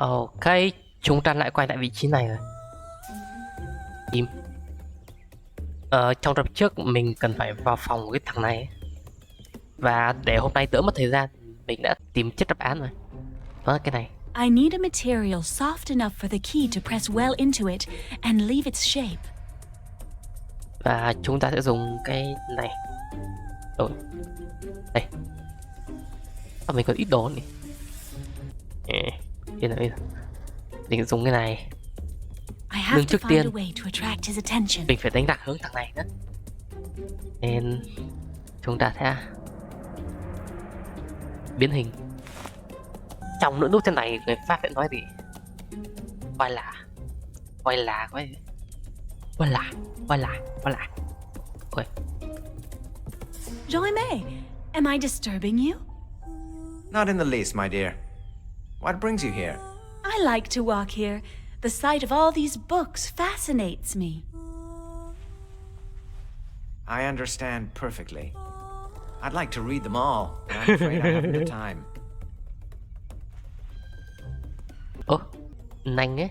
Ok, chúng ta lại quay lại vị trí này rồi. Im. Trong tập trước mình cần phải vào phòng của cái thằng này ấy. Và để hôm nay đỡ mất thời gian, mình đã tìm chết đáp án rồi. Đó là cái này. I need a material soft enough for the key to press well into it and leave its shape. Và chúng ta sẽ dùng cái này. Rồi. Đây. Mình còn ít đồ này. Yên nào. Mình dùng cái này. I have Nhưng to trước find tiên a way to attract his attention. mình phải đánh lạc hướng thằng này nữa. Nên chúng ta sẽ biến hình. Trong nữa nút thế này người Pháp sẽ nói gì? Quay là Ok. Joime, am I disturbing you? Not in the least, my dear. What brings you here? I like to walk here. The sight of all these books fascinates me. I understand perfectly. I'd like to read them all, but I'm afraid I haven't the time. Ơ, nanh ấy.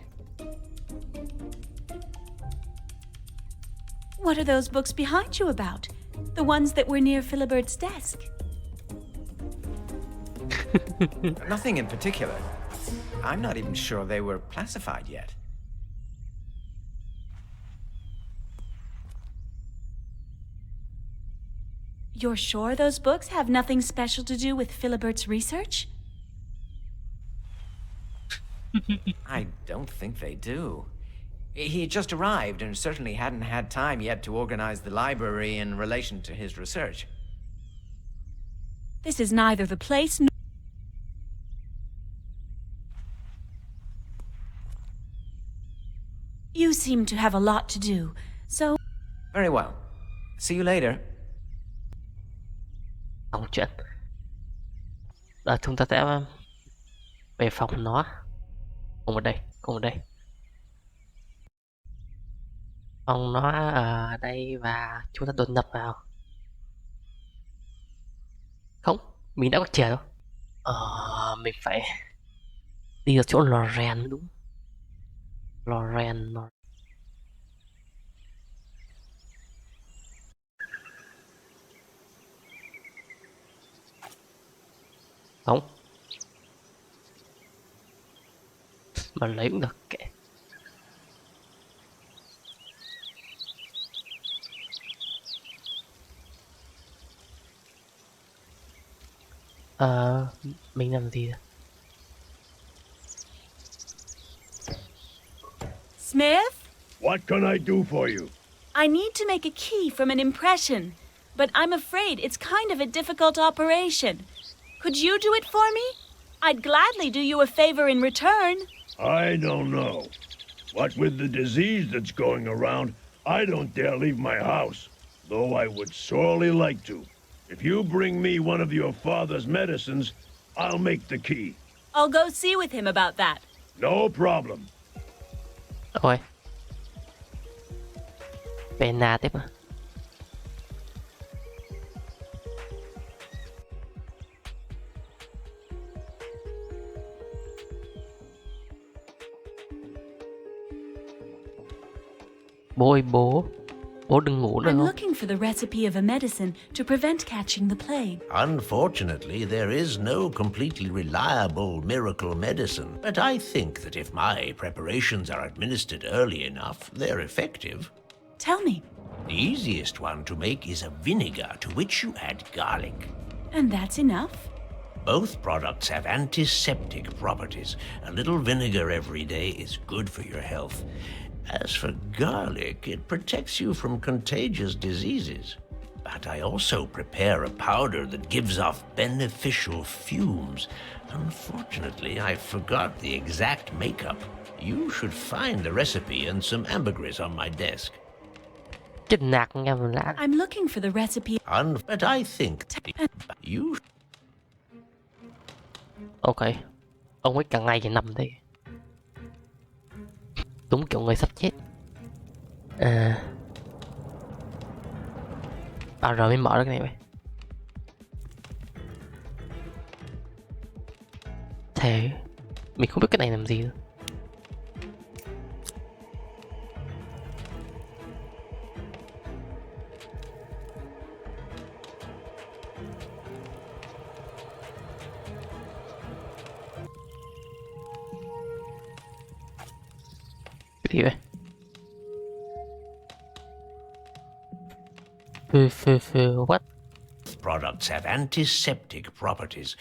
What are those books behind you about? The ones that were near Philibert's desk? Nothing in particular. I'm not even sure they were classified yet. You're sure those books have nothing special to do with Philibert's research? I don't think they do. He just arrived and certainly hadn't had time yet to organize the library in relation to his research. This is neither the place nor... You seem to have a lot to do, so... Very well. See you later. Xong chuyện. Chúng ta sẽ về phòng nó. Cùng ở đây. Phòng nó ở đây và chúng ta đột nhập vào. Không, mình đã có chìa đâu. Mình phải đi vào chỗ lò rèn mới đúng. Lò rèn. Không. Mà lấy cũng được, kệ. Mình làm gì rồi? Smith? What can I do for you? I need to make a key from an impression, but I'm afraid it's kind of a difficult operation. Could you do it for me? I'd gladly do you a favor in return. I don't know. What with the disease that's going around, I don't dare leave my house, though I would sorely like to. If you bring me one of your father's medicines, I'll make the key. I'll go see with him about that. No problem. Thôi. Về nhà tiếp à? Bố đừng ngủ nữa I'm không? looking for the recipe of a medicine to prevent catching the plague. Unfortunately, there is no completely reliable miracle medicine, but I think that if my preparations are administered early enough, they're effective. Tell me. The easiest one to make is a vinegar to which you add garlic. And that's enough? Both products have antiseptic properties. A little vinegar every day is good for your health. As for garlic, it protects you from contagious diseases. But I also prepare a powder that gives off beneficial fumes. Unfortunately, I forgot the exact makeup. You should find the recipe and some ambergris on my desk. Chết nạc nghe vừa lạ. I'm looking for the recipe. But I think you... Ok. Ông ấy cả ngày chỉ nằm đây. Đúng kiểu người sắp chết. Bao giờ mới mở được cái này vậy? Thế Mình không biết cái này làm gì nữa. Cái gì vậy? What? Products have antiseptic properties,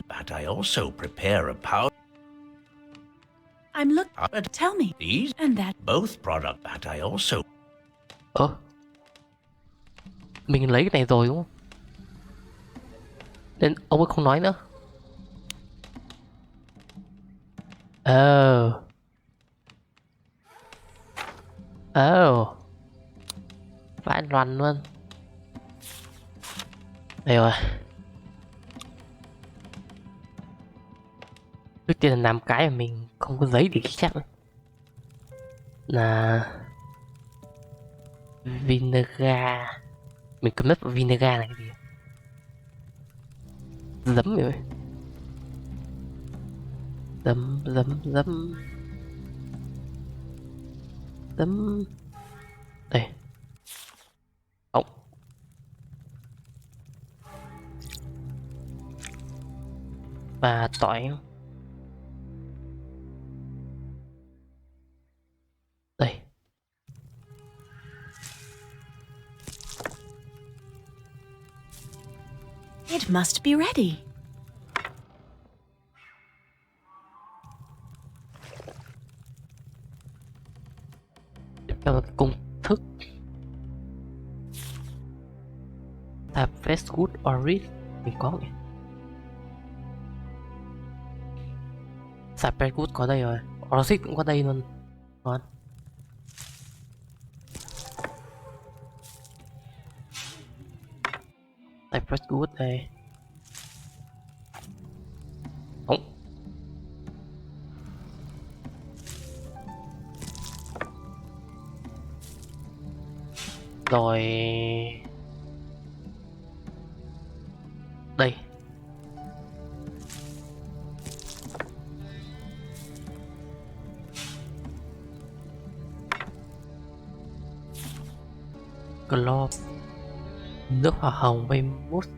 but I also prepare a powder. I'm look. Tell me. These And that. both products, but I also. Mình lấy cái này rồi đúng không? Nên ông ấy không nói nữa. Vãi loàn luôn. Đây rồi. Trước tiên là làm cái mà mình không có giấy để ghi chép nữa. Là vinegar. Mình cầm mất vinegar là cái gì? Giấm rồi. Giấm. Đây. Ốc. Và tỏi. Đây. It must be ready. Theo là công thức. Type fast good or read. Mình có nhỉ? Type good có đây rồi. Orsit cũng có đây luôn. Ngon. Type fast good đây. Không. Rồi đây. Glove. Nước hoa hồng với mousse.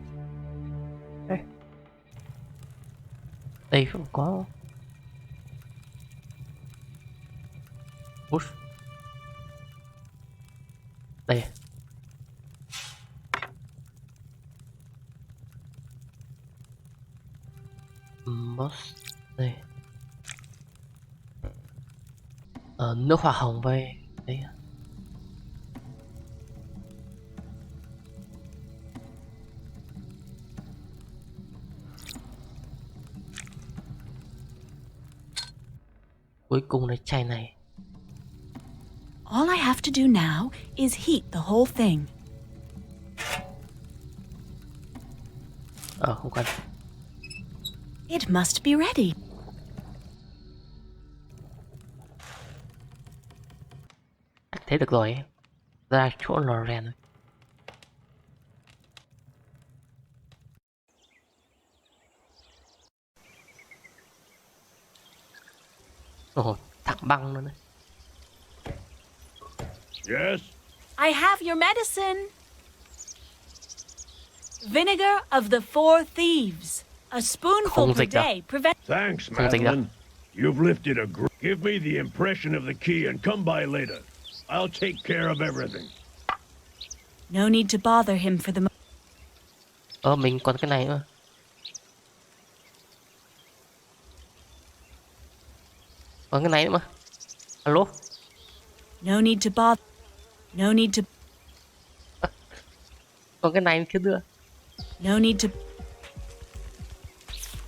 Đây không có mousse. Đây. Mousse. Đây. Nước hoa hồng với đây. Cuối cùng là chai này. All I have to do now is heat the whole thing. Không cần. It must be ready. Thế được rồi. Ra chỗ lò rèn rồi. Thẳng băng luôn đấy. Yes? I have your medicine. Vinegar of the Four Thieves. A spoonful Không per dịch đâu. day prevents. Thanks, Không dịch đâu. Madeline. You've lifted a Give me the impression of the key and come by later. I'll take care of everything. No need to bother him for the. Mình còn cái này nữa. Còn cái này nữa mà. Alo. No need to bother. No need to. Còn cái này kia nữa. No need to.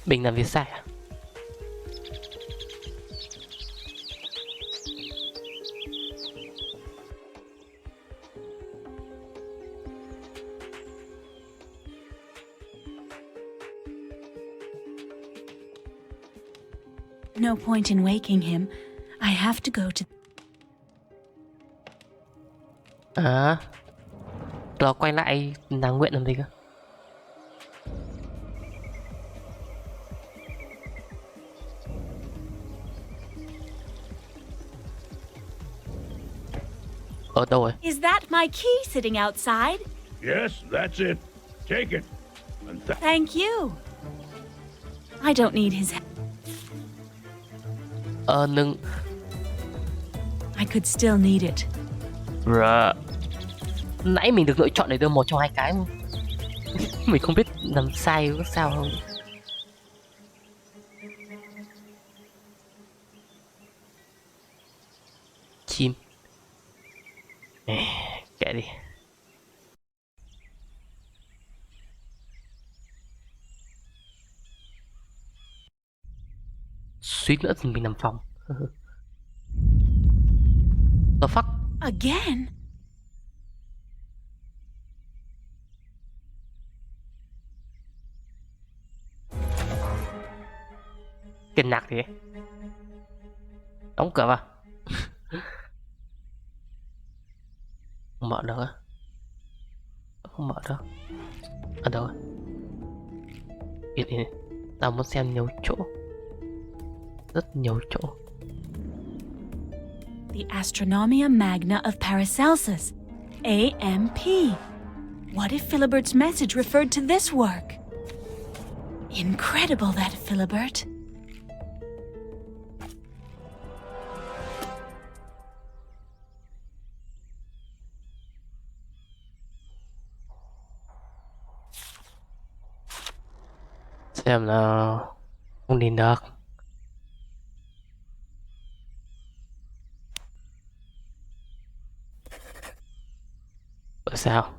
Mình làm việc sai à? No point in waking him. I have to go to. Rồi quay lại nàng nguyện làm gì cơ? Ở đâu rồi? Is that my key sitting outside? Yes, that's it. Take it. And Thank you. I don't need his help. Nhưng I could still need it. Bruh. Nãy mình được lựa chọn để đưa một trong hai cái mà. Mình không biết làm sai có sao không. Chim. Kệ đi. Suýt nữa thì mình nằm phòng. The fuck? Again? Kinh ngạc thì đóng cửa vào. Không mở được á. Không mở được. Ở đâu rồi? Yên. Tao muốn xem nhiều chỗ. Rất nhiều chỗ. The Astronomia Magna of Paracelsus, AMP. What if Philibert's message referred to this work? Incredible, that Philibert. Xem nào. Không nhìn được. Bởi sao?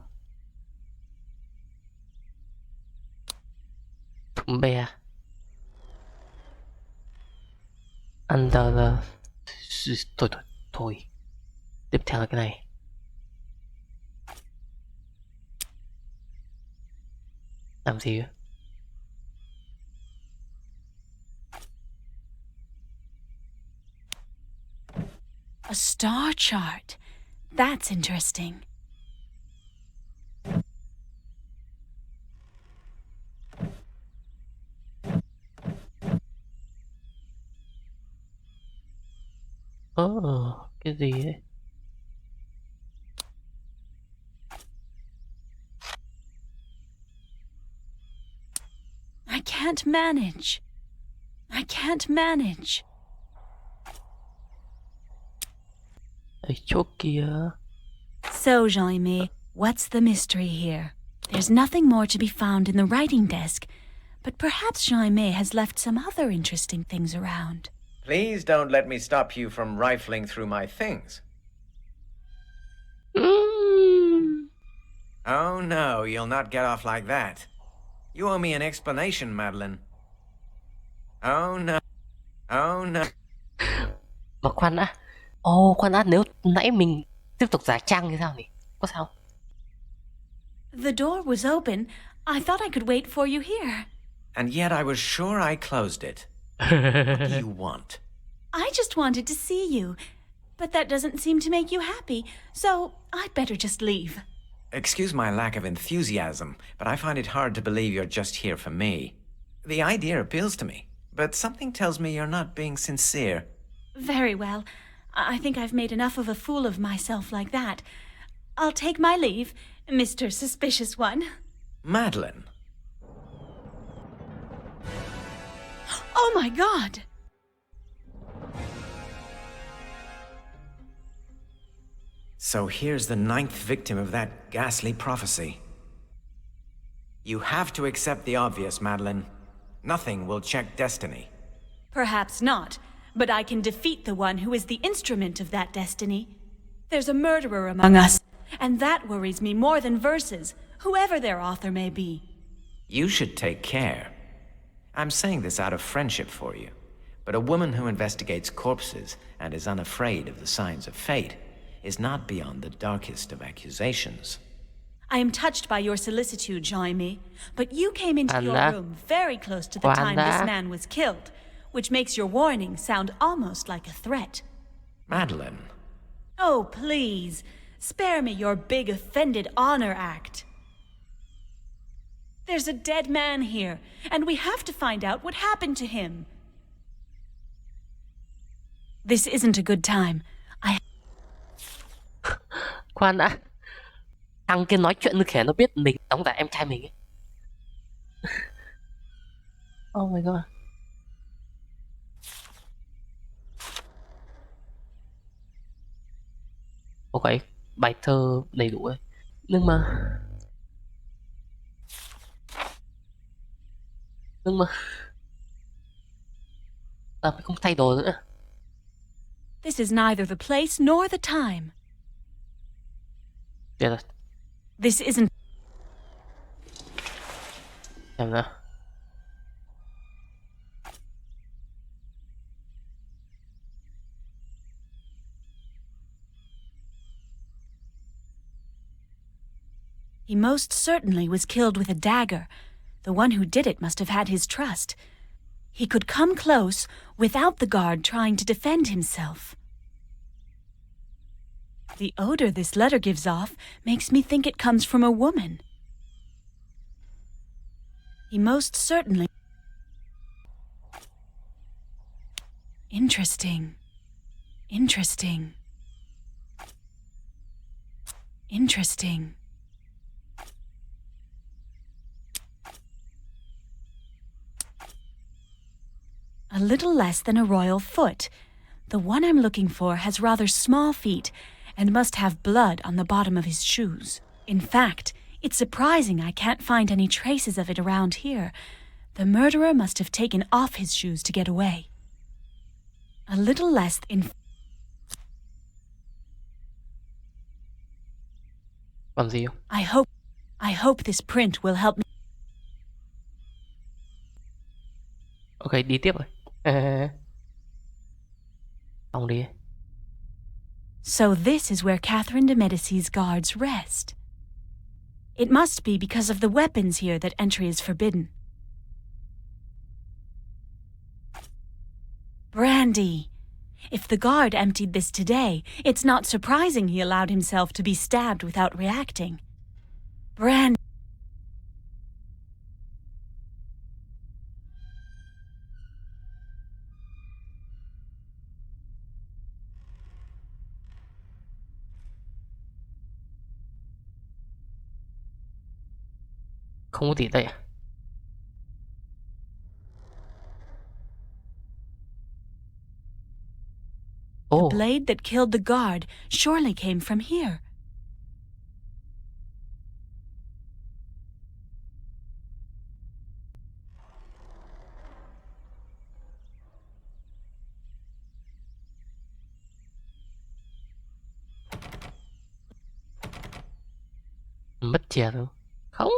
Thúng be. Under the... Thôi. Tiếp theo là cái này. Làm gì vậy? A star chart. That's interesting. Cái gì ấy? I can't manage. I can't manage. Ở chỗ kia. So, Jean-Aimé, what's the mystery here? There's nothing more to be found in the writing desk, but perhaps Jean-Aimé has left some other interesting things around. Please don't let me stop you from rifling through my things. Oh no, you'll not get off like that. You owe me an explanation, Madeline. Oh no. Oh no. Mà khoan đã. Khoan đã, nếu nãy mình tiếp tục giả trang thì sao nhỉ? Có sao? The door was open. I thought I could wait for you here. And yet I was sure I closed it. What do you want? I just wanted to see you, but that doesn't seem to make you happy, so I'd better just leave. Excuse my lack of enthusiasm, but I find it hard to believe you're just here for me. The idea appeals to me, but something tells me you're not being sincere. Very well. I think I've made enough of a fool of myself like that. I'll take my leave, Mr. Suspicious One. Madeline. Oh my God! So here's the 9th victim of that ghastly prophecy. You have to accept the obvious, Madeline. Nothing will check destiny. Perhaps not, but I can defeat the one who is the instrument of that destiny. There's a murderer among us, and that worries me more than verses, whoever their author may be. You should take care. I'm saying this out of friendship for you, but a woman who investigates corpses and is unafraid of the signs of fate is not beyond the darkest of accusations. I am touched by your solicitude, Jaime, but you came into your Anna. room very close to the time this Anna. man was killed, which makes your warning sound almost like a threat. Madeline. Oh, please, spare me your big offended honor act. There's a dead man here, and we have to find out what happened to him. This isn't a good time. Khoan đã. Thằng kia nói chuyện như thể nó biết mình đóng giả em trai mình ấy. Oh my god. Ok, bài thơ đầy đủ ấy. Nhưng mà ta phải không thay đồ nữa. This is neither the place nor the time. Được rồi, This isn't. xem nào. He most certainly was killed with a dagger. The one who did it must have had his trust. He could come close without the guard trying to defend himself. The odor this letter gives off makes me think it comes from a woman. He most certainly... Interesting. Interesting. Interesting. A little less than a royal foot. The one I'm looking for has rather small feet and must have blood on the bottom of his shoes. In fact, it's surprising I can't find any traces of it around here. The murderer must have taken off his shoes to get away. A little less in... Còn gì không? I hope this print will help me. Ok, đi tiếp rồi. Xong đi. So this is where Catherine de Medici's guards rest. It must be because of the weapons here that entry is forbidden. Brandy. If the guard emptied this today, it's not surprising he allowed himself to be stabbed without reacting. Brandy. Không có gì đây à? The blade that killed the guard surely came from here. Mất chìa rồi. Không.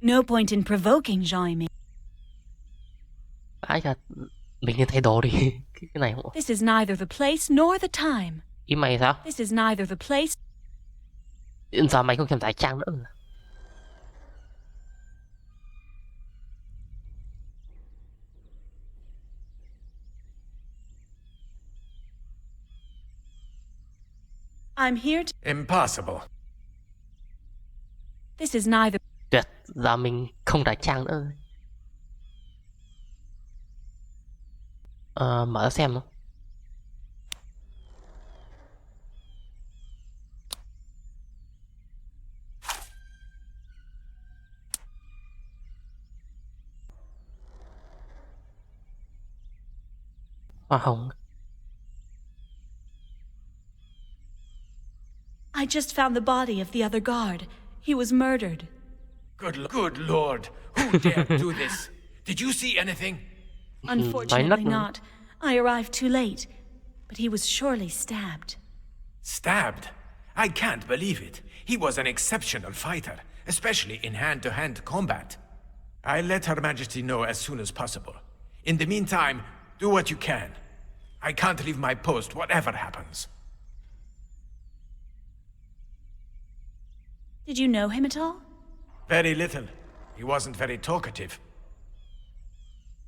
No point in provoking Jaime. Phải là mình nên thay đồ đi. Cái này không. This is neither the place nor the time. Ý mày sao? This is neither the place. Giờ mày không thèm giải trang nữa. I'm here to... Impossible. This is neither... Tuyệt, giờ mình không giải trang nữa. Mở ra xem không? Hoa hồng. I just found the body of the other guard. He was murdered. Good Lord. Who dared do this? Did you see anything? Unfortunately not. I arrived too late. But he was surely stabbed. Stabbed? I can't believe it. He was an exceptional fighter, especially in hand-to-hand combat. I'll let Her Majesty know as soon as possible. In the meantime, do what you can. I can't leave my post, whatever happens. Did you know him at all? Very little. He wasn't very talkative.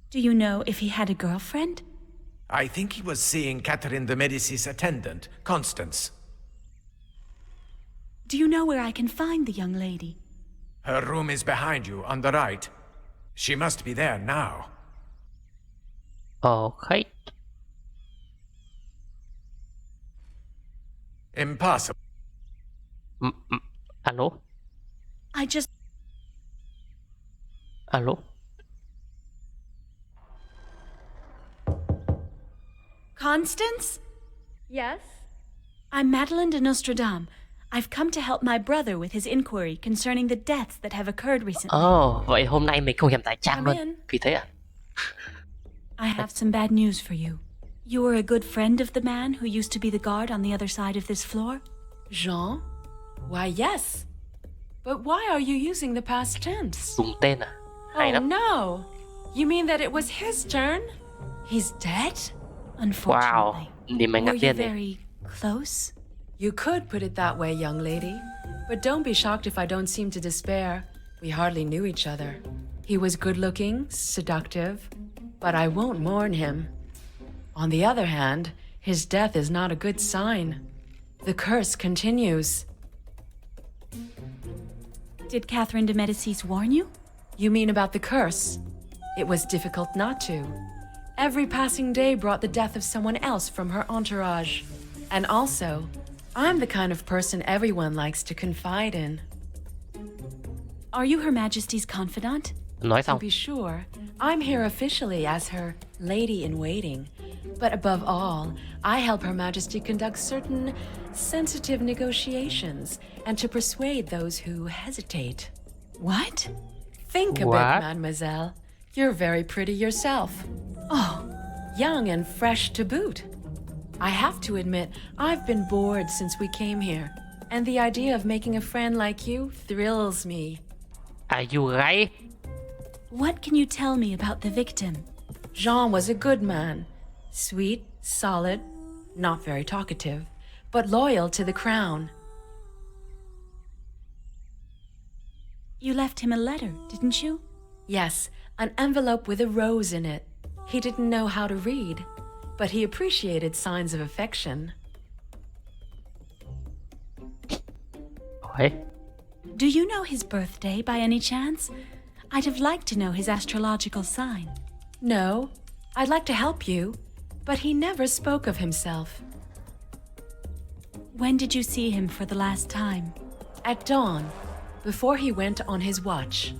Do you know if he had a girlfriend? I think he was seeing Catherine de Medici's attendant, Constance. Do you know where I can find the young lady? Her room is behind you, on the right. She must be there now. Okay. Impossible. Alo, I just. alo. Constance? Yes? I'm Madeline de Nostradamus. I've come to help my brother with his inquiry concerning the deaths that have occurred recently. Oh, vậy hôm nay mình không hiểm tại trang Come luôn. in. Vì thế à? I have some bad news for you. You were a good friend of the man who used to be the guard on the other side of this floor? Jean? Why, yes. But why are you using the past tense? Dùng tên à? Hay Oh lắm. no! You mean that it was his turn? He's dead? Unfortunately. Nhìn mày Were ngạc you nhiên này. very close? You could put it that way, young lady. But don't be shocked if I don't seem to despair. We hardly knew each other. He was good-looking, seductive, but I won't mourn him. On the other hand, his death is not a good sign. The curse continues. Did Catherine de Medicis warn you? You mean about the curse? It was difficult not to. Every passing day brought the death of someone else from her entourage. And also, I'm the kind of person everyone likes to confide in. Are you Her Majesty's confidant? Nói To xong. be sure, I'm here officially as her lady-in-waiting. But above all, I help Her Majesty conduct certain sensitive negotiations and to persuade those who hesitate. What? Think a What? bit, mademoiselle. You're very pretty yourself. Oh, Young and fresh to boot. I have to admit, I've been bored since we came here. And the idea of making a friend like you thrills me. Are you gay? what can you tell me about the victim? Jean was a good man. Sweet, solid, not very talkative, but loyal to the crown. You left him a letter, didn't you? Yes, an envelope with a rose in it. He didn't know how to read, but he appreciated signs of affection. Okay. Do you know his birthday by any chance? I'd have liked to know his astrological sign. No, I'd like to help you, but he never spoke of himself. When did you see him for the last time? At dawn, before he went on his watch.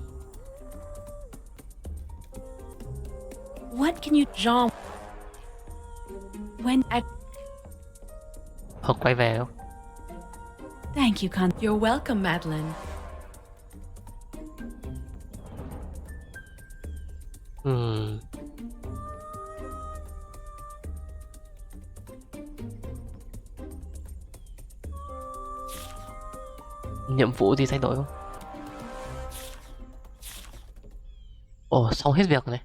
What can you... Jean, When... Hoặc quay về không? Thank you, you're welcome, Madeline. Nhiệm vụ gì thay đổi không? Ồ, xong hết việc rồi này.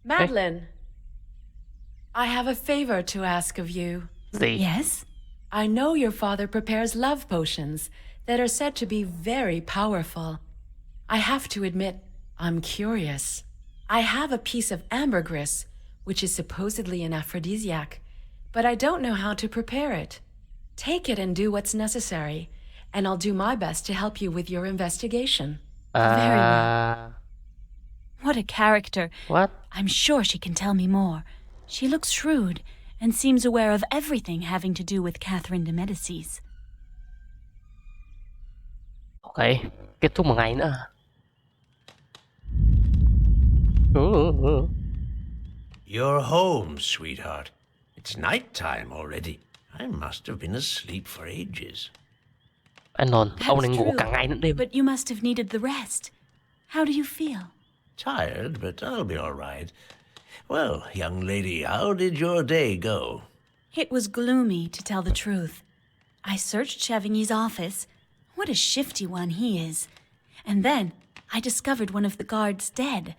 Madeline, I have a favor to ask of you. Gì? Yes? I know your father prepares love potions that are said to be very powerful. I have to admit, I'm curious. I have a piece of ambergris, which is supposedly an aphrodisiac, but I don't know how to prepare it. Take it and do what's necessary, and I'll do my best to help you with your investigation. Very well. What a character. What? I'm sure she can tell me more. She looks shrewd and seems aware of everything having to do with Catherine de Medicis. Ok, kết thúc một ngày nữa. You're home, sweetheart. It's night time already. I must have been asleep for ages. Anh nồn, ông này That's ngủ true, cả ngày lẫn đêm. but you must have needed the rest. How do you feel? Tired, but I'll be all right. Well, young lady, how did your day go? It was gloomy, to tell the truth. I searched Chevigny's office. What a shifty one he is. And then I discovered one of the guards dead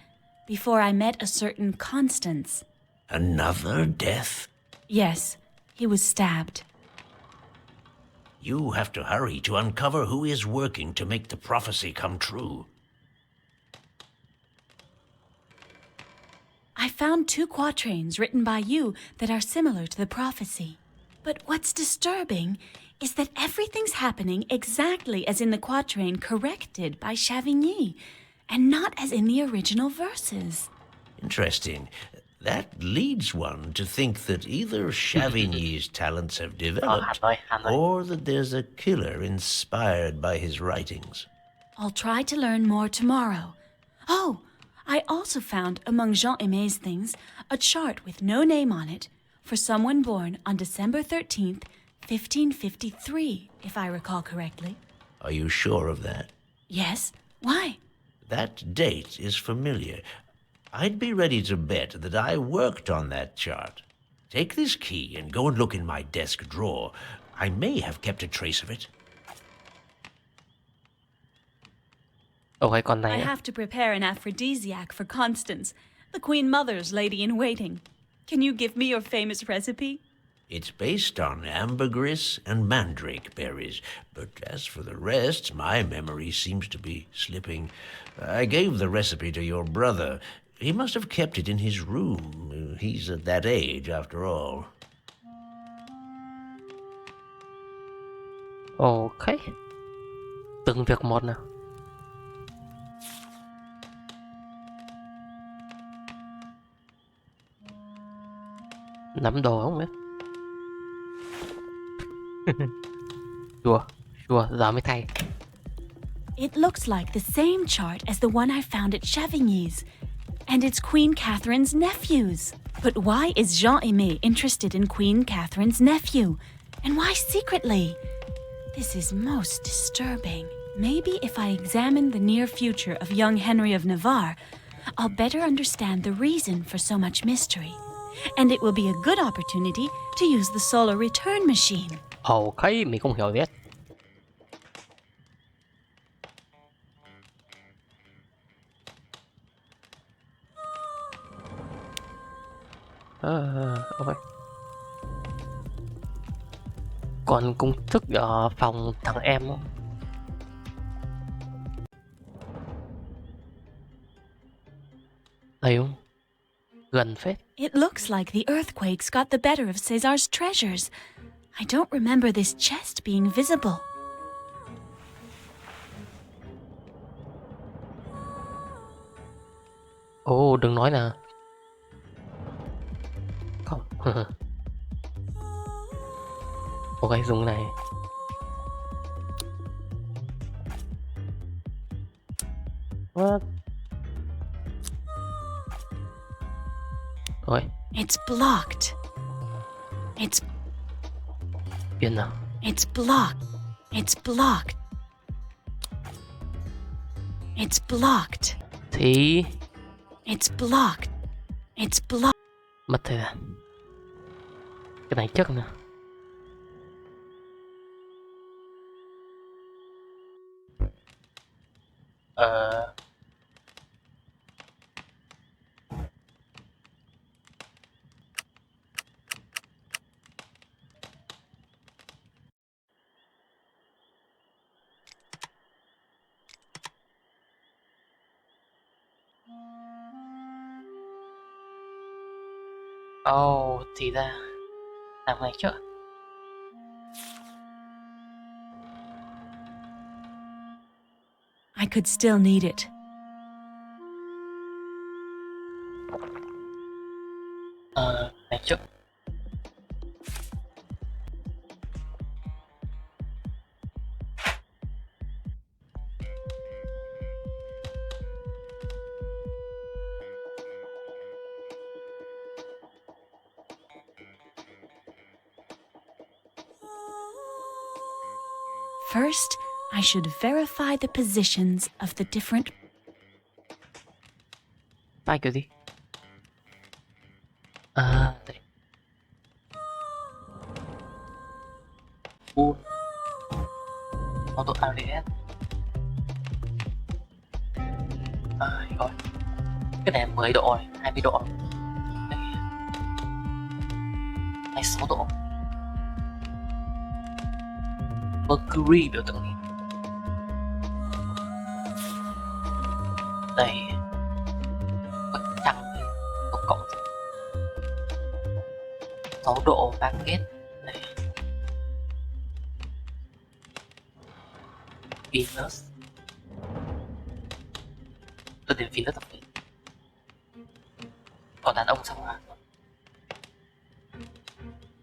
before I met a certain Constance. Another death? Yes, he was stabbed. You have to hurry to uncover who is working to make the prophecy come true. I found 2 quatrains written by you that are similar to the prophecy. But what's disturbing is that everything's happening exactly as in the quatrain corrected by Chavigny, and not as in the original verses. Interesting. That leads one to think that either Chavigny's talents have developed, Hắn nói. or that there's a killer inspired by his writings. I'll try to learn more tomorrow. Oh, I also found among Jean Aimé's things a chart with no name on it for someone born on December 13th, 1553, if I recall correctly. Are you sure of that? Yes? Why? That date is familiar. I'd be ready to bet that I worked on that chart. Take this key and go and look in my desk drawer. I may have kept a trace of it. Ok, con I này á. have to prepare an aphrodisiac for Constance, the Queen Mother's lady-in-waiting. Can you give me your famous recipe? It's based on ambergris and mandrake berries, but as for the rest, my memory seems to be slipping. I gave the recipe to your brother. He must have kept it in his room. He's at that age, after all. Ok. Từng việc một nào. Nắm đồ không biết. Chùa, giờ mới thay. It looks like the same chart as the one I found at Chavigny's. And it's Queen Catherine's nephew's. But why is Jean Aimé interested in Queen Catherine's nephew? And why secretly? This is most disturbing. Maybe if I examine the near future of young Henry of Navarre, I'll better understand the reason for so much mystery. And it will be a good opportunity to use the solar return machine. Ok, mình không hiểu biết. Ok. Còn công thức ở phòng thằng em không? Đây không? Gần phết. It looks like the earthquakes got the better of César's treasures. I don't remember this chest being visible. Ồ, đừng nói là... Không. Ok, dùng cái này. What? Rồi, It's blocked. It's yên nào. It's blocked. It's blocked. It's blocked. Thì... It's blocked. It's blocked. mất thời gian. Cái này trước nè. Ồ, thì ra làm này chứ. I could still need it. Này chứ. First, I should verify the positions of the different... File kiểu gì? Đây. Auto ADS. Rồi. Cái này 10 độ rồi, 20 độ. Đây. 26 độ. Mercury biểu tượng gì? Đây. Mặt trăng cộng cộng 6 độ Baket. Đây. Venus. Tôi đến Venus tập về. Còn đàn ông sao hả?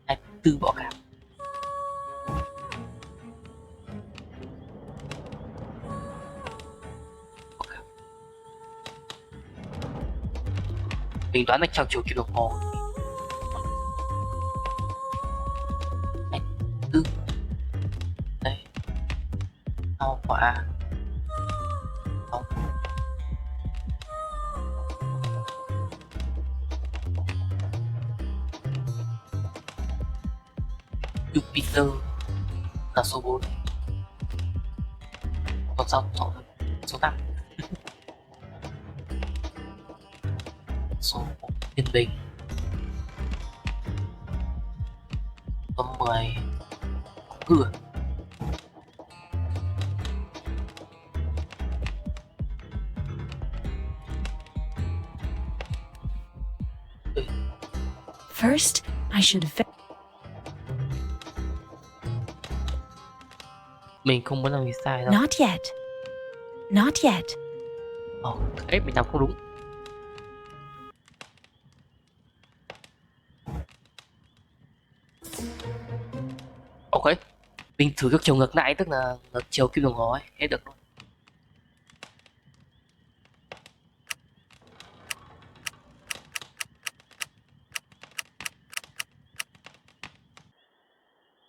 24 bọ cạp. Mình đoán là trong chiều kim đồng hồ. 24. Đây. Sao quả. Không. Jupiter là số 4. Còn sao số 5. Số thiên bình. Số 10 cửa. First, I should Mình không muốn làm gì sai đâu. Not yet. Not yet. Đấy, mình làm không đúng. Ok. Mình thử các chiều ngược lại, tức là ngược chiều kim đồng hồ ấy, hết được luôn.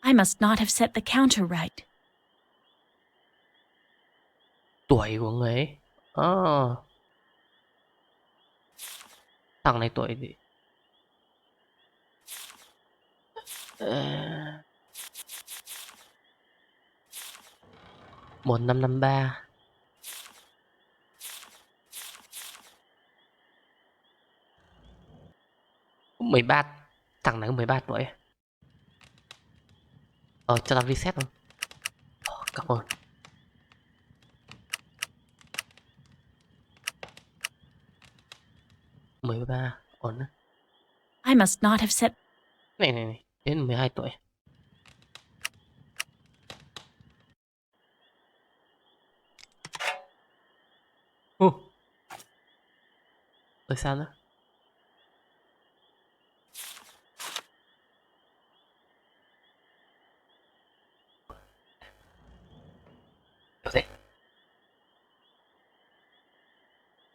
I must not have set the counter right. Tuổi của người ấy. Thằng này tuổi gì? 1553. Cũng 13. Thằng này có 13 tuổi. Cho làm reset không? Cảm ơn. Mười ba. Ổn đó. I must not have set. Này. Đến 12 tuổi. Rồi sao nữa? Kiểu thế.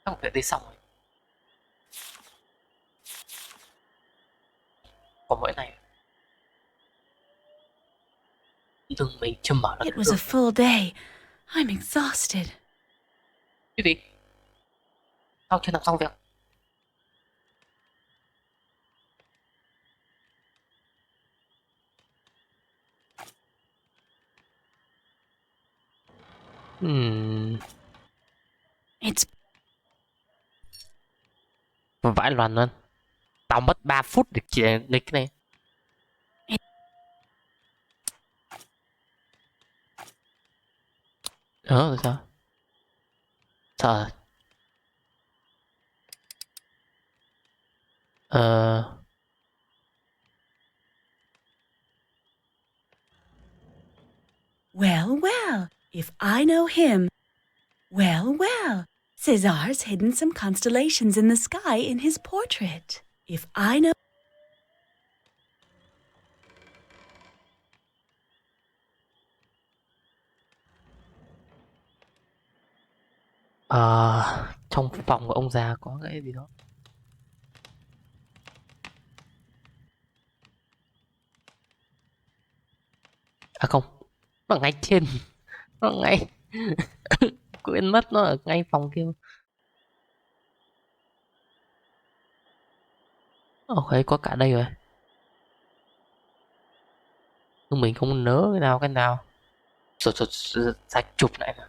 Không phải đi xong rồi. Còn mỗi này lưng mình chưa mở được. It was a full day. I'm exhausted. Cái gì? Sao chưa làm xong việc? It's Vãi loàn luôn. Tao mất 3 phút để chỉ nghịch cái này. Rồi sao? Sợ. well, well. If I know him. Well, well. Cesar's hidden some constellations in the sky in his portrait. If I know. Trong phòng của ông già có cái gì đó. À không, nó ở ngay trên. Nó ở ngay. Quên mất, nó ở ngay phòng kia. Ok, có cả đây rồi. Nhưng mình không nhớ cái nào. Rồi, ra chụp lại nào.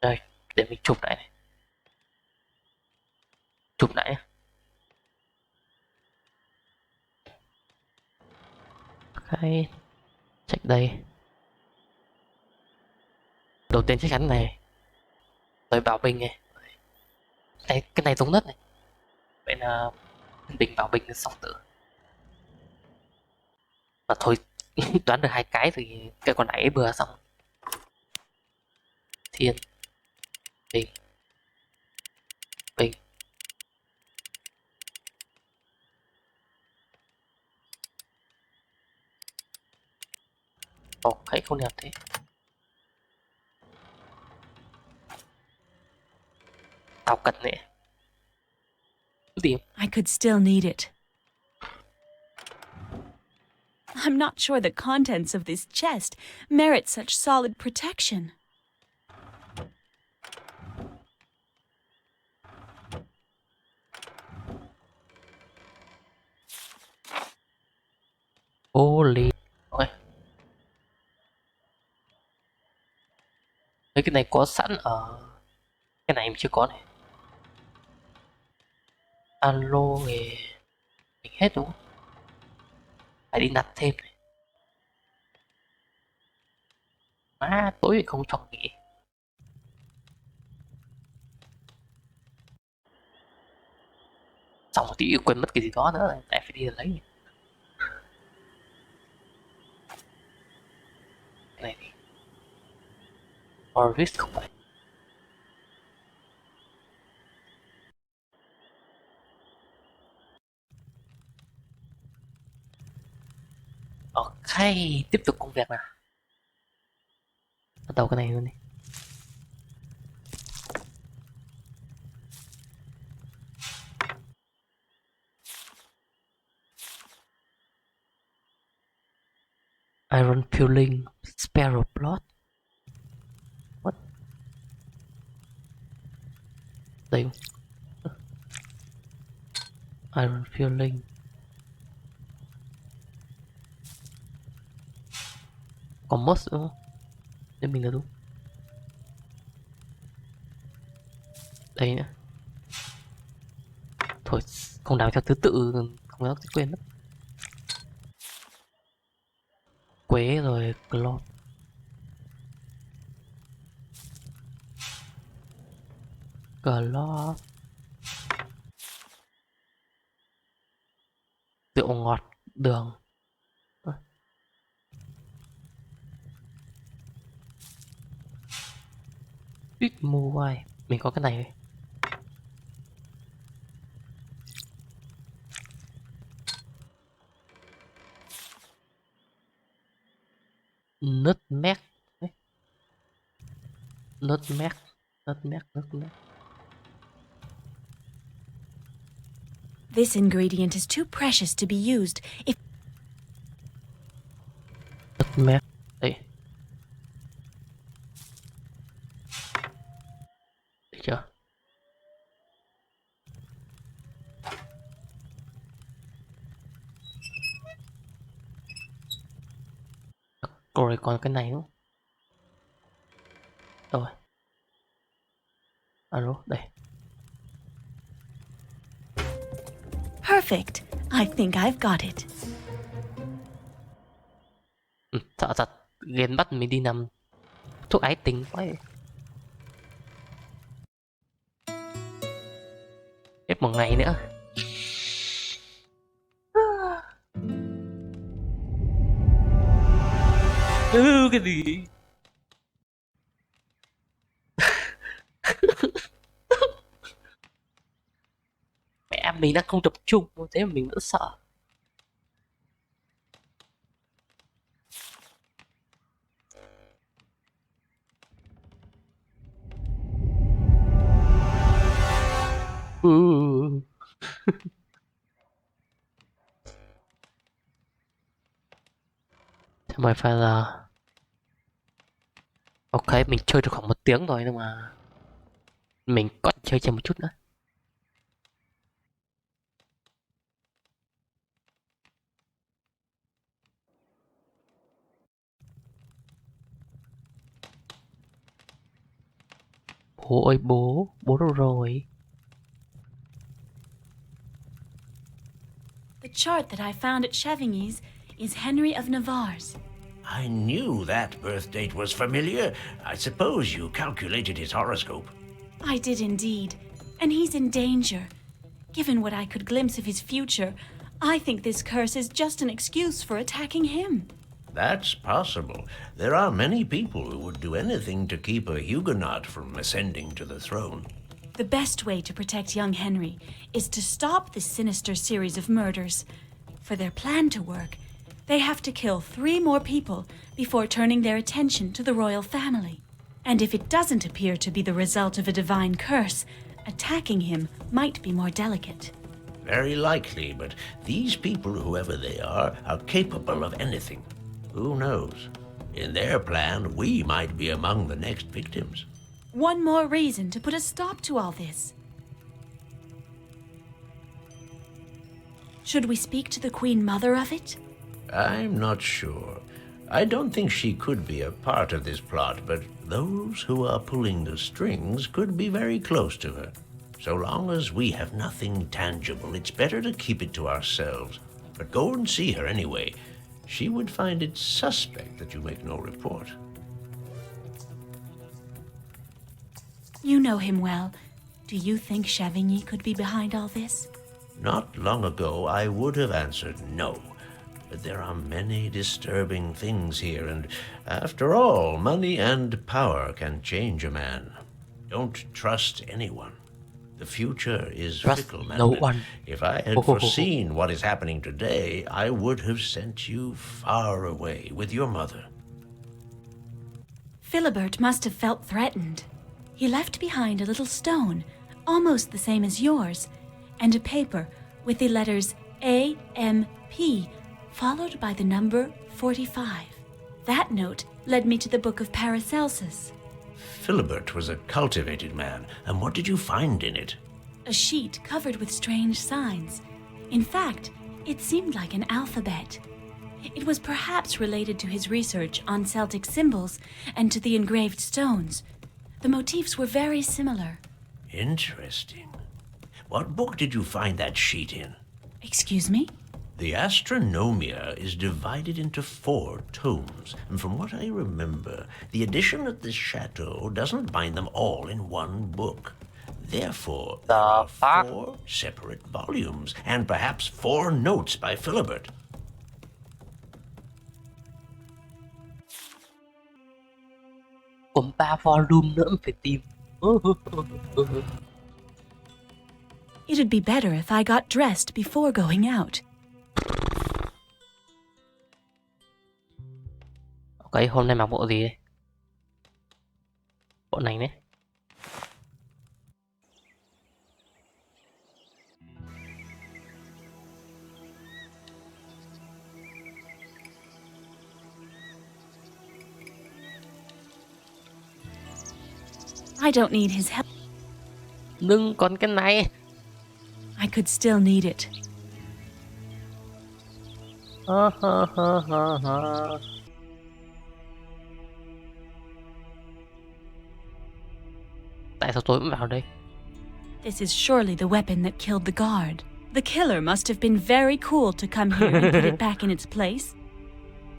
Đây, để mình chụp lại này. Chụp lại nhé. Cái check đây. Đầu tiên chắc chắn này. Rồi bảo bình này. Đây, cái này giống nhất này. Vậy là bình bảo bình song tử. Mà thôi, đoán được 2 cái thì cái còn nãy vừa xong. thiên, bình, bình. Ồ, hãy không đẹp thế. Tao cần nè. Tìm. I could still need it. I'm not sure the contents of this chest merit such solid protection. Holy. Ok. Mấy cái này có sẵn ở... Cái này mình chưa có này. Alo nghề... Mình hết đúng không? Phải đi đặt thêm này. Má, tối không cho nghỉ. Xong một tí quên mất cái gì đó nữa, lại phải đi lấy. Cái này thì Orbis không phải. Ok, tiếp tục công việc nào. Bắt đầu cái này luôn đi. Iron Peeling Sparrow Plot. What? Đây không? Iron Peeling. Còn Moss đúng không? Để mình là đúng. Đây nữa. Thôi, không đào theo thứ tự, không có quên mất. Quế rồi clove. Clove. Rượu ngọt, đường. Biết mua vai. Mình có cái này rồi. Nutmeg. Nutmeg. This ingredient is too precious to be used if... Nutmeg. Đây. Được chưa? Rồi còn cái này nữa. Rồi. Alo, đây. Perfect. I think I've got it. Sợ thật. Ghen bắt mình đi nằm thuốc ái tình quá. Hết một ngày nữa. Cái gì? Mẹ mình đang không tập trung, thế mà mình vẫn sợ. Thế mà phải là... Ok, mình chơi được khoảng 1 tiếng rồi, nhưng mà mình còn chơi thêm một chút nữa. Bố ơi bố, bố đâu rồi? The chart that I found at Chevigny's is Henry of Navarre's. I knew that birth date was familiar. I suppose you calculated his horoscope. I did indeed, and he's in danger. Given what I could glimpse of his future, I think this curse is just an excuse for attacking him. That's possible. There are many people who would do anything to keep a Huguenot from ascending to the throne. The best way to protect young Henry is to stop this sinister series of murders. For their plan to work, they have to kill 3 more people before turning their attention to the royal family. And if it doesn't appear to be the result of a divine curse, attacking him might be more delicate. Very likely, but these people, whoever they are capable of anything. Who knows? In their plan, we might be among the next victims. One more reason to put a stop to all this. Should we speak to the Queen Mother of it? I'm not sure. I don't think she could be a part of this plot, but those who are pulling the strings could be very close to her. So long as we have nothing tangible, it's better to keep it to ourselves. But go and see her anyway. She would find it suspect that you make no report. You know him well. Do you think Chavigny could be behind all this? Not long ago, I would have answered no. But there are many disturbing things here, and after all, money and power can change a man. Don't trust anyone. The future is fickle, man. No one. If I had foreseen what is happening today, I would have sent you far away with your mother. Philibert must have felt threatened. He left behind a little stone, almost the same as yours, and a paper with the letters A.M.P. followed by the number 45. That note led me to the Book of Paracelsus. Philibert was a cultivated man, and what did you find in it? A sheet covered with strange signs. In fact, it seemed like an alphabet. It was perhaps related to his research on Celtic symbols and to the engraved stones. The motifs were very similar. Interesting. What book did you find that sheet in? Excuse me? The Astronomia is divided into 4 tomes, and from what I remember, the edition at the chateau doesn't bind them all in one book. Therefore, there are 4 separate volumes, and perhaps 4 notes by Philibert. Còn 3 volume nữa mình phải tìm. It'd be better if I got dressed before going out. Ok, hôm nay mặc bộ gì đây? Bộ này đấy. I don't need his help. Nhưng còn cái này. I could still need it. Tại sao tôi vẫn vào đây? This is surely the weapon that killed the guard. The killer must have been very cool to come here and put it back in its place.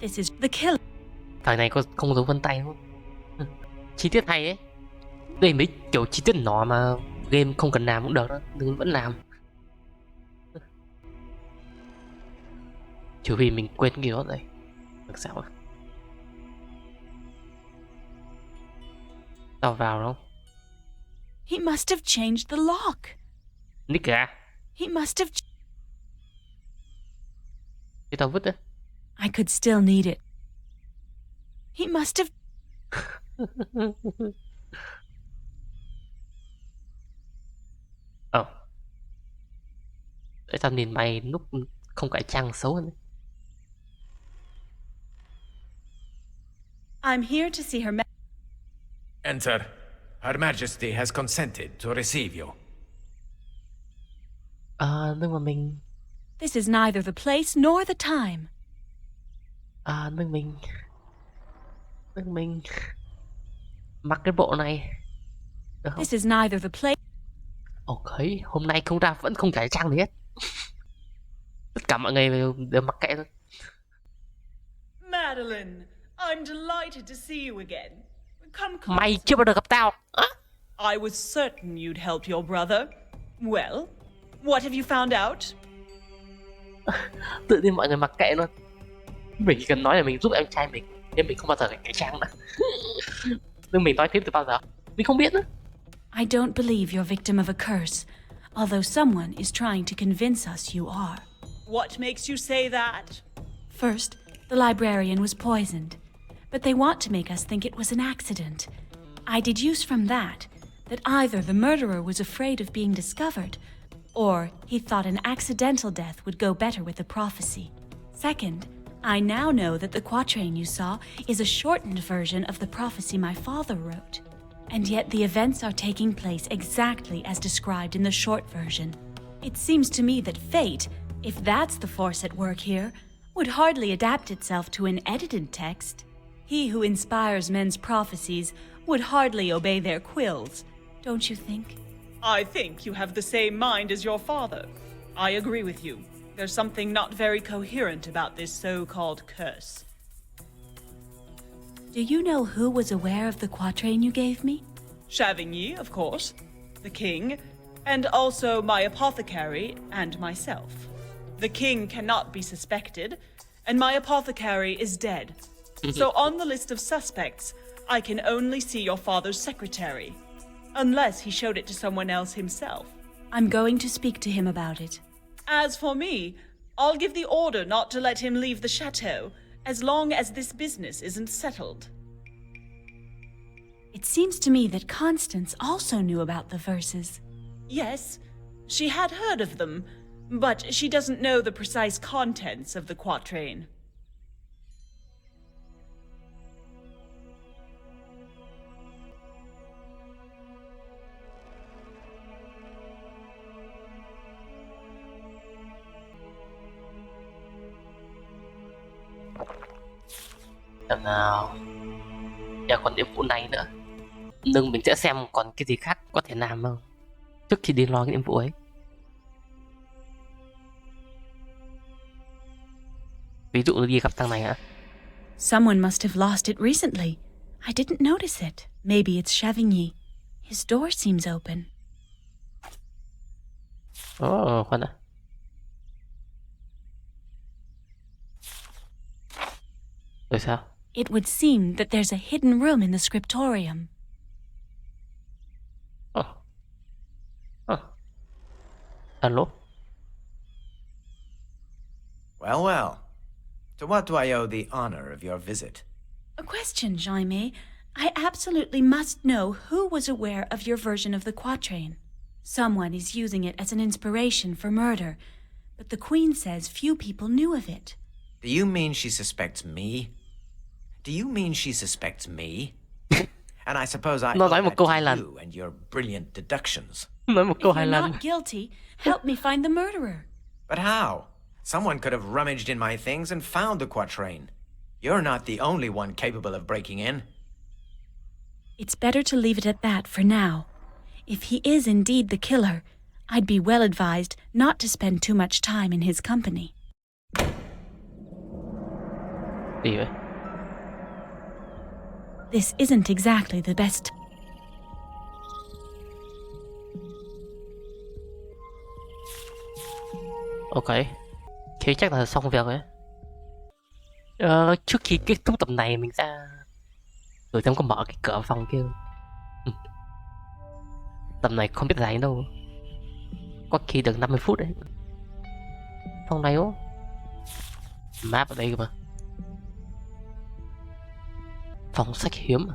This is the killer. Thằng này có không dấu vân tay không? Chi tiết hay ấy. Đây mấy kiểu chi tiết nhỏ mà game không cần làm cũng được đó, nhưng vẫn làm. Trừ vì mình quên cái đó rồi. Được sao à? Tao vào đâu? He must have changed the lock. Nick à? He must have... Thế tao vứt á? I could still need it. He must have... Tại sao nhìn mày lúc không cải trang xấu hơn? I'm here to see her... Enter. Her Majesty has consented to receive you. Nhưng mà mình... This is neither the place nor the time. Nhưng mình... Mặc cái bộ này. Được không? This is neither the place... Ok, hôm nay không ra vẫn không cải trang gì hết. Tất cả mọi người đều mặc kệ thôi. Madeline, I'm delighted to see you again. Come. Mày chưa bao giờ gặp tao. I was certain you'd help your brother. Well, what have you found out? Tự nhiên mọi người mặc kệ luôn. Mình chỉ cần nói là mình giúp em trai mình, nhưng mình không bao giờ cải trang nữa. Nhưng mình nói tiếp từ bao giờ? Mình không biết nữa. I don't believe you're victim of a curse, although someone is trying to convince us you are. What makes you say that? First, the librarian was poisoned, but they want to make us think it was an accident. I deduce from that either the murderer was afraid of being discovered, or he thought an accidental death would go better with the prophecy. Second, I now know that the quatrain you saw is a shortened version of the prophecy my father wrote. And yet the events are taking place exactly as described in the short version. It seems to me that fate, if that's the force at work here, would hardly adapt itself to an edited text. He who inspires men's prophecies would hardly obey their quills, don't you think? I think you have the same mind as your father. I agree with you. There's something not very coherent about this so-called curse. Do you know who was aware of the quatrain you gave me? Chavigny, of course, the king, and also my apothecary and myself. The king cannot be suspected, and my apothecary is dead. So on the list of suspects, I can only see your father's secretary, unless he showed it to someone else himself. I'm going to speak to him about it. As for me, I'll give the order not to let him leave the chateau, as long as this business isn't settled. It seems to me that Constance also knew about the verses. Yes, she had heard of them, but she doesn't know the precise contents of the quatrain. Xem nào. Giờ còn nhiệm vụ này nữa. Nhưng mình sẽ xem còn cái gì khác có thể làm không trước khi đi lo cái nhiệm vụ ấy. Ví dụ đi gặp thằng này hả? Someone must have lost it recently. I didn't notice it. Maybe it's Chavigny. His door seems open. Khoan đã. Rồi sao? It would seem that there's a hidden room in the scriptorium. Alo? Well, well. To what do I owe the honor of your visit? A question, Jaime. I absolutely must know who was aware of your version of the quatrain. Someone is using it as an inspiration for murder, but the Queen says few people knew of it. Do you mean she suspects me? Do you mean she suspects me? And I suppose I Nó owe nói một that câu to hai lần. you and your brilliant deductions. Nói một câu If hai you're lần. not guilty, help me find the murderer. But how? Someone could have rummaged in my things and found the quatrain. You're not the only one capable of breaking in. It's better to leave it at that for now. If he is indeed the killer, I'd be well advised not to spend too much time in his company. Gì vậy? This isn't exactly the best. Ok. Thế chắc là xong việc ấy. Trước khi kết thúc tập này mình sẽ thử xem có mở cái cửa phòng kia. Tập này không biết dài đâu. Có khi được 50 phút đấy. Phòng này ó. Map ở đây cơ mà. Phòng sách hiếm.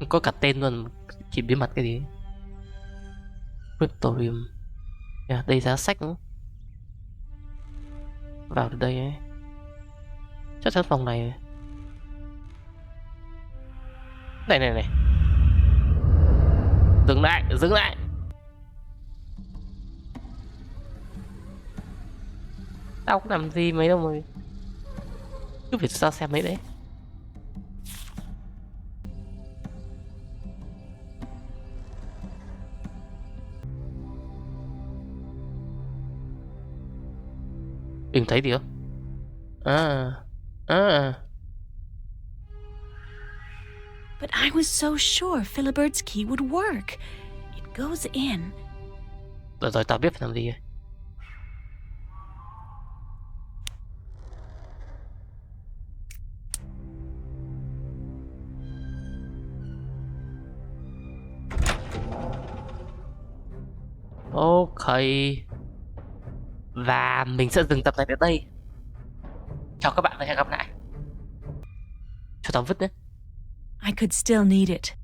Có cả tên luôn. Chỉ biết mặt cái gì. Cryptorium. Đây giá sách nữa. Vào từ đây ấy. Chắc chắn phòng này. Này này này. Dừng lại, dừng lại. Tao không làm gì mấy đâu mà cứ phải sao xem mấy đấy. Đừng thấy gì không? But I was so sure Philibert's key would work. It goes in. Rồi tao biết phải làm gì rồi. Ok. Và mình sẽ dừng tập này tại đây. Chào các bạn và hẹn gặp lại. Cho tao vứt đấy. I could still need it.